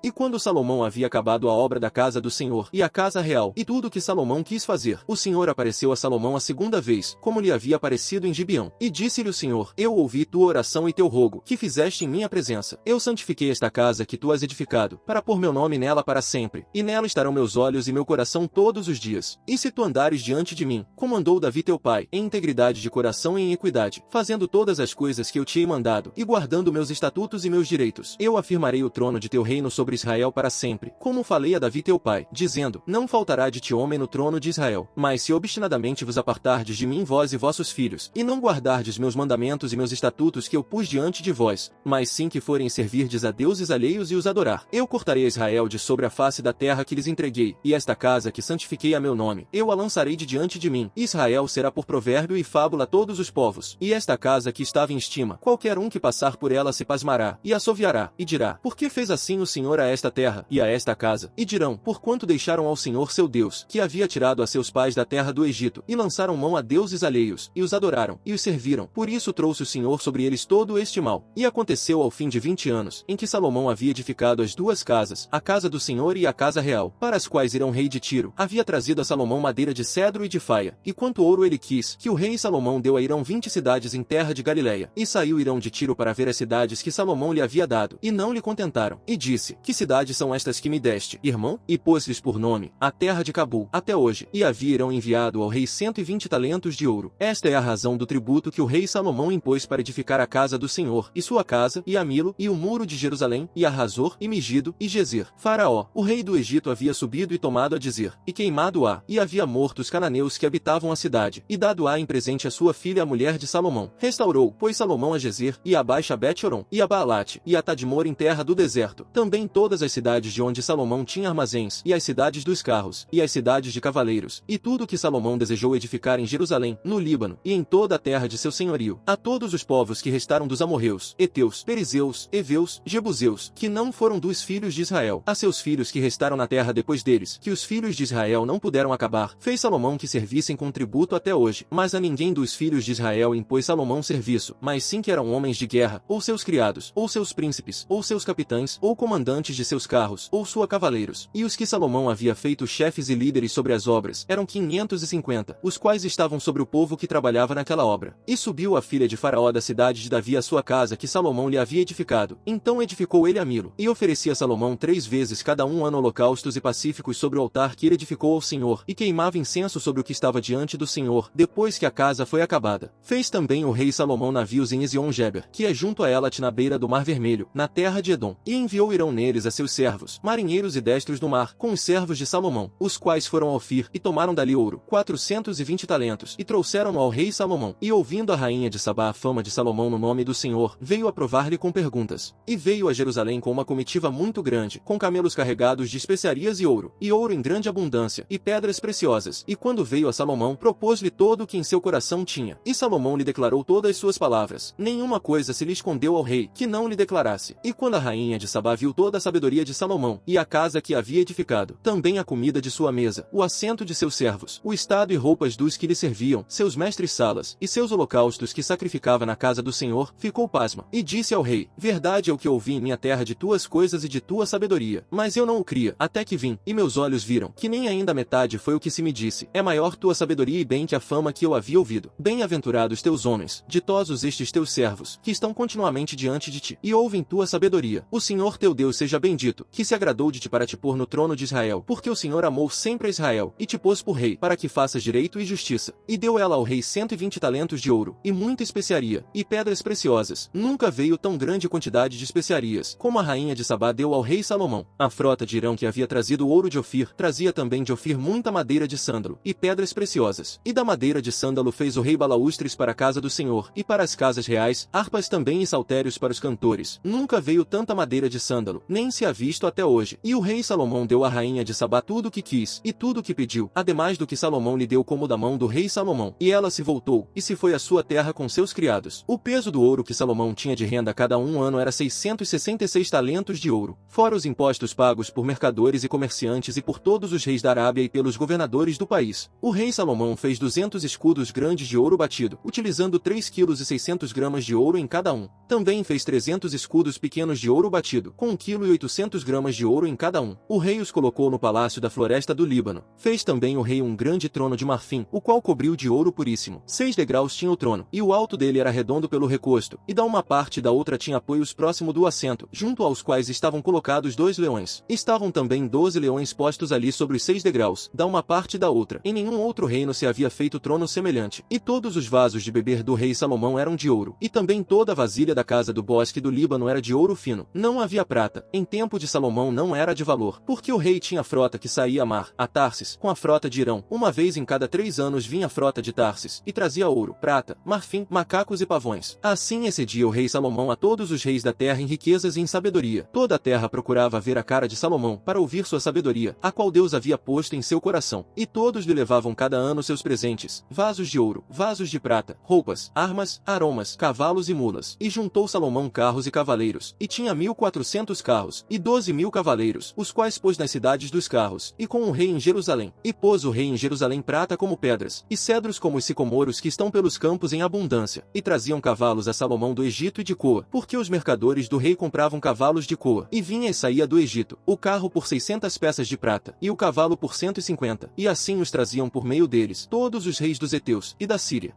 E quando Salomão havia acabado a obra da casa do Senhor e a casa real e tudo o que Salomão quis fazer, o Senhor apareceu a Salomão a segunda vez, como lhe havia aparecido em Gibeão. E disse-lhe o Senhor: Eu ouvi tua oração e teu rogo, que fizeste em minha presença. Eu santifiquei esta casa que tu has edificado, para pôr meu nome nela para sempre, e nela estarão meus olhos e meu coração todos os dias. E se tu andares diante de mim, como andou Davi teu pai, em integridade de coração e em equidade, fazendo todas as coisas que eu te hei mandado, e guardando meus estatutos e meus direitos, eu afirmarei o trono de teu reino sobre Israel para sempre, como falei a Davi teu pai, dizendo: Não faltará de ti homem no trono de Israel. Mas se obstinadamente vos apartardes de mim vós e vossos filhos, e não guardardes meus mandamentos e meus estatutos que eu pus diante de vós, mas sim que forem servirdes a deuses alheios e os adorar, eu cortarei a Israel de sobre a face da terra que lhes entreguei, e esta casa que santifiquei a meu nome, eu a lançarei de diante de mim. Israel será por provérbio e fábula a todos os povos. E esta casa que estava em estima, qualquer um que passar por ela se pasmará, e assoviará, e dirá: Por que fez assim o Senhor a esta terra, e a esta casa? E dirão: Porquanto deixaram ao Senhor seu Deus, que havia tirado a seus pais da terra do Egito, e lançaram mão a deuses alheios, e os adoraram, e os serviram. Por isso trouxe o Senhor sobre eles todo este mal. E aconteceu ao fim de 20 anos, em que Salomão havia edificado as duas casas, a casa do Senhor e a casa real, para as quais Hirão rei de Tiro havia trazido a Salomão madeira de cedro e de faia, e quanto ouro ele quis, que o rei Salomão deu a Hirão 20 cidades em terra de Galileia. E saiu Hirão de Tiro para ver as cidades que Salomão lhe havia dado, e não lhe contentaram. E disse: Que cidades são estas que me deste, irmão? E pôs-lhes por nome a terra de Cabul, até hoje. E havia Hirão enviado ao rei 120 talentos de ouro. Esta é a razão do tributo que o rei Salomão impôs para edificar a casa do Senhor, e sua casa, e a Milo, e o muro de Jerusalém, e a Razor, e Megido, e Gezer. Faraó, o rei do Egito, havia subido e tomado a dizer, e queimado-a, e havia morto os cananeus que habitavam a cidade, e dado-a em presente a sua filha a mulher de Salomão. Restaurou, pois Salomão a Gezer, e a Baixa Bet-horon, e a Baalate, e a Tadmor em terra do deserto, também todas as cidades de onde Salomão tinha armazéns, e as cidades dos carros, e as cidades de cavaleiros, e tudo o que Salomão desejou edificar em Jerusalém, no Líbano, e em toda a terra de seu senhorio, a todos os povos que restaram dos amorreus, heteus, perizeus, heveus, jebuseus, que não foram dos filhos de Israel, a seus filhos que restaram na terra depois deles, que os filhos de Israel não puderam acabar, fez Salomão que servissem com tributo até hoje, mas a ninguém dos filhos de Israel impôs Salomão serviço, mas sim que eram homens de guerra, ou seus criados, ou seus príncipes, ou seus capitães, ou comandantes de seus carros, ou sua cavaleiros. E os que Salomão havia feito chefes e líderes sobre as obras, eram 550, os quais estavam sobre o povo que trabalhava naquela obra. E subiu a filha de Faraó da cidade de Davi à sua casa que Salomão lhe havia edificado. Então edificou ele a Milo, e oferecia a Salomão 3 vezes cada um ano holocaustos e pacíficos sobre o altar que ele edificou ao Senhor, e queimava incenso sobre o que estava diante do Senhor, depois que a casa foi acabada. Fez também o rei Salomão navios em Ezion-Geber, que é junto a Elat na beira do Mar Vermelho, na terra de Edom, e enviou Hirão neles a seus servos, marinheiros e destros do mar, com os servos de Salomão, os quais foram a Ofir, e tomaram dali ouro, 420 talentos, e trouxeram-no ao rei Salomão. E ouvindo a rainha de Sabá a fama de Salomão no nome do Senhor, veio a provar-lhe com perguntas. E veio a Jerusalém com uma comitiva muito grande, com camelos carregados de especiarias e ouro em grande abundância, e pedras preciosas. E quando veio a Salomão, propôs-lhe todo o que em seu coração tinha. E Salomão lhe declarou todas as suas palavras. Nenhuma coisa se lhe escondeu ao rei, que não lhe declarasse. E quando a rainha de Sabá viu toda a sabedoria de Salomão, e a casa que havia edificado, também a comida de sua mesa, o assento de seus servos, o estado e roupas dos que lhe serviam, seus mestres-salas, e seus holocaustos que sacrificava na casa do Senhor, ficou pasma. E disse ao rei: Verdade é o que ouvi em minha terra de tuas coisas e de tua sabedoria, mas eu não o cria, até que vim, e meus olhos viram, que nem ainda a metade foi o que se me disse. É maior tua sabedoria e bem que a fama que eu havia ouvido. Bem-aventurados teus homens, ditosos estes teus servos, que estão continuamente diante de ti, e ouvem tua sabedoria. O Senhor teu Deus seja bendito, que se agradou de ti para te pôr no trono de Israel, porque o Senhor amou sempre a Israel, e te pôs por rei, para que faças direito e justiça. E deu ela ao rei 120 talentos de ouro, e muita especiaria, e pedras preciosas. Nunca veio tão grande quantidade de especiarias, como a rainha de Sabá deu ao rei Salomão. A frota de Hirão que havia trazido o ouro de Ofir, trazia também de Ofir muita madeira de sândalo, e pedras preciosas. E da madeira de sândalo fez o rei balaústres para a casa do Senhor, e para as casas reais, harpas também e saltérios para os cantores. Nunca veio tanta madeira de sândalo, nem se ha visto até hoje. E o rei Salomão deu à rainha de Sabá tudo o que quis, e tudo o que pediu, ademais do que Salomão lhe deu como da mão do rei Salomão. E ela se voltou, e se foi à sua terra com seus criados. O peso do ouro que Salomão tinha de renda a cada um ano era 666 talentos de ouro, fora os impostos pagos por mercadores e comerciantes e por todos os reis da Arábia e pelos governadores do país. O rei Salomão fez 200 escudos grandes de ouro batido, utilizando 3,6 kg de ouro em cada um. Também fez 300 escudos pequenos de ouro batido, com 1,8 800 gramas de ouro em cada um. O rei os colocou no palácio da floresta do Líbano. Fez também o rei um grande trono de marfim, o qual cobriu de ouro puríssimo. 6 degraus tinha o trono, e o alto dele era redondo pelo recosto, e da uma parte e da outra tinha apoios próximo do assento, junto aos quais estavam colocados 2 leões. Estavam também 12 leões postos ali sobre os 6 degraus, da uma parte e da outra. Em nenhum outro reino se havia feito trono semelhante. E todos os vasos de beber do rei Salomão eram de ouro, e também toda a vasilha da casa do bosque do Líbano era de ouro fino. Não havia prata. Em tempo de Salomão não era de valor, porque o rei tinha frota que saía a mar, a Tarsis, com a frota de Irão. Uma vez em cada 3 anos vinha a frota de Tarsis, e trazia ouro, prata, marfim, macacos e pavões. Assim excedia o rei Salomão a todos os reis da terra em riquezas e em sabedoria. Toda a terra procurava ver a cara de Salomão, para ouvir sua sabedoria, a qual Deus havia posto em seu coração. E todos lhe levavam cada ano seus presentes, vasos de ouro, vasos de prata, roupas, armas, aromas, cavalos e mulas. E juntou Salomão carros e cavaleiros, e tinha 1.400 carros, e 12.000 cavaleiros, os quais pôs nas cidades dos carros, e com o rei em Jerusalém. E pôs o rei em Jerusalém prata como pedras, e cedros como os sicomoros que estão pelos campos em abundância. E traziam cavalos a Salomão do Egito e de Coa, porque os mercadores do rei compravam cavalos de Coa. E vinha e saía do Egito, o carro por 600 peças de prata, e o cavalo por 150. E assim os traziam por meio deles, todos os reis dos heteus, e da Síria.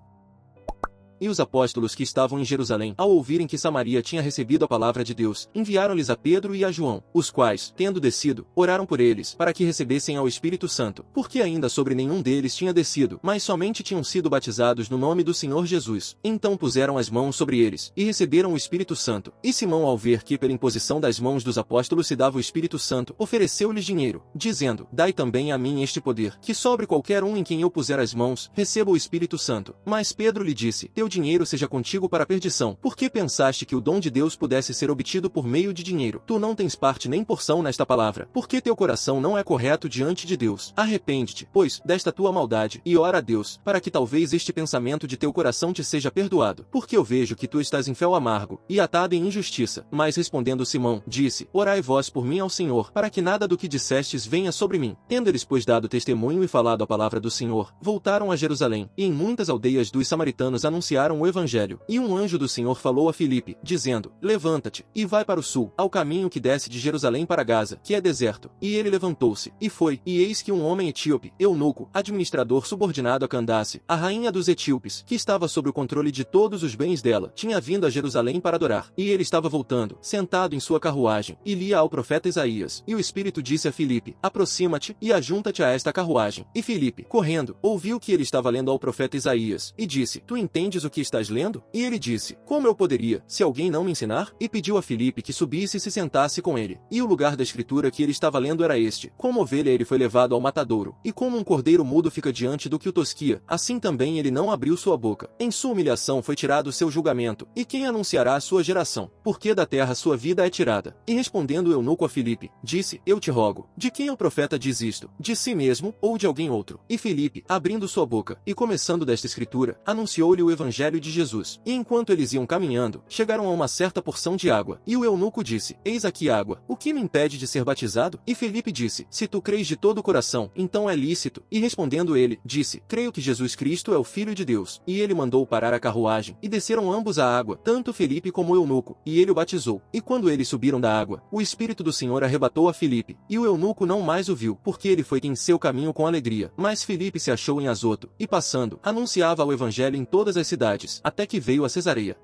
E os apóstolos que estavam em Jerusalém, ao ouvirem que Samaria tinha recebido a palavra de Deus, enviaram-lhes a Pedro e a João, os quais, tendo descido, oraram por eles, para que recebessem ao Espírito Santo, porque ainda sobre nenhum deles tinha descido, mas somente tinham sido batizados no nome do Senhor Jesus. Então puseram as mãos sobre eles, e receberam o Espírito Santo. E Simão, ao ver que pela imposição das mãos dos apóstolos se dava o Espírito Santo, ofereceu-lhes dinheiro, dizendo: Dai também a mim este poder, que sobre qualquer um em quem eu puser as mãos, receba o Espírito Santo. Mas Pedro lhe disse: Teu dinheiro seja contigo para a perdição, porque pensaste que o dom de Deus pudesse ser obtido por meio de dinheiro. Tu não tens parte nem porção nesta palavra, porque teu coração não é correto diante de Deus. Arrepende-te, pois, desta tua maldade, e ora a Deus, para que talvez este pensamento de teu coração te seja perdoado, porque eu vejo que tu estás em fel amargo, e atado em injustiça. Mas respondendo Simão, disse: Orai vós por mim ao Senhor, para que nada do que dissestes venha sobre mim. Tendo eles, pois, dado testemunho e falado a palavra do Senhor, voltaram a Jerusalém, e em muitas aldeias dos samaritanos anunciaram o Evangelho. E um anjo do Senhor falou a Filipe, dizendo: Levanta-te, e vai para o sul, ao caminho que desce de Jerusalém para Gaza, que é deserto. E ele levantou-se, e foi, e eis que um homem etíope, eunuco, administrador subordinado a Candace, a rainha dos etíopes, que estava sob o controle de todos os bens dela, tinha vindo a Jerusalém para adorar. E ele estava voltando, sentado em sua carruagem, e lia ao profeta Isaías. E o Espírito disse a Filipe: Aproxima-te, e ajunta-te a esta carruagem. E Filipe, correndo, ouviu que ele estava lendo ao profeta Isaías, e disse: Tu entendes o que estás lendo? E ele disse: Como eu poderia, se alguém não me ensinar? E pediu a Filipe que subisse e se sentasse com ele. E o lugar da escritura que ele estava lendo era este: Como ovelha ele foi levado ao matadouro, e como um cordeiro mudo fica diante do que o tosquia, assim também ele não abriu sua boca. Em sua humilhação foi tirado o seu julgamento, e quem anunciará a sua geração? Porque da terra sua vida é tirada. E respondendo o eunuco a Filipe, disse: Eu te rogo, de quem o profeta diz isto? De si mesmo, ou de alguém outro? E Filipe, abrindo sua boca, e começando desta escritura, anunciou-lhe o evangelho de Jesus. E enquanto eles iam caminhando, chegaram a uma certa porção de água. E o eunuco disse: Eis aqui água, o que me impede de ser batizado? E Filipe disse: Se tu crês de todo o coração, então é lícito. E respondendo ele, disse: Creio que Jesus Cristo é o Filho de Deus. E ele mandou parar a carruagem, e desceram ambos à água, tanto Filipe como o eunuco, e ele o batizou. E quando eles subiram da água, o Espírito do Senhor arrebatou a Filipe, e o eunuco não mais o viu, porque ele foi em seu caminho com alegria. Mas Filipe se achou em Azoto, e passando, anunciava o evangelho em todas as cidades, até que veio a Cesareia.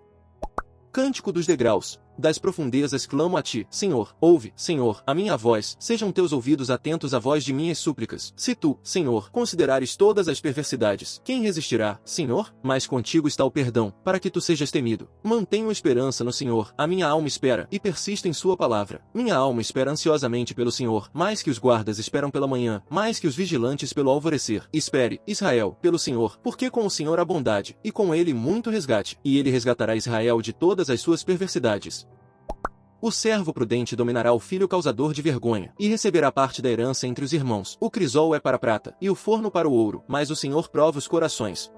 Cântico dos degraus. Das profundezas clamo a ti, Senhor. Ouve, Senhor, a minha voz. Sejam teus ouvidos atentos à voz de minhas súplicas. Se tu, Senhor, considerares todas as perversidades, quem resistirá, Senhor? Mas contigo está o perdão, para que tu sejas temido. Mantenho esperança no Senhor. A minha alma espera, e persisto em sua palavra. Minha alma espera ansiosamente pelo Senhor, mais que os guardas esperam pela manhã, mais que os vigilantes pelo alvorecer. Espere, Israel, pelo Senhor, porque com o Senhor há bondade, e com ele muito resgate, e ele resgatará Israel de todas as suas perversidades. O servo prudente dominará o filho causador de vergonha, e receberá parte da herança entre os irmãos. O crisol é para a prata, e o forno para o ouro, mas o Senhor prova os corações.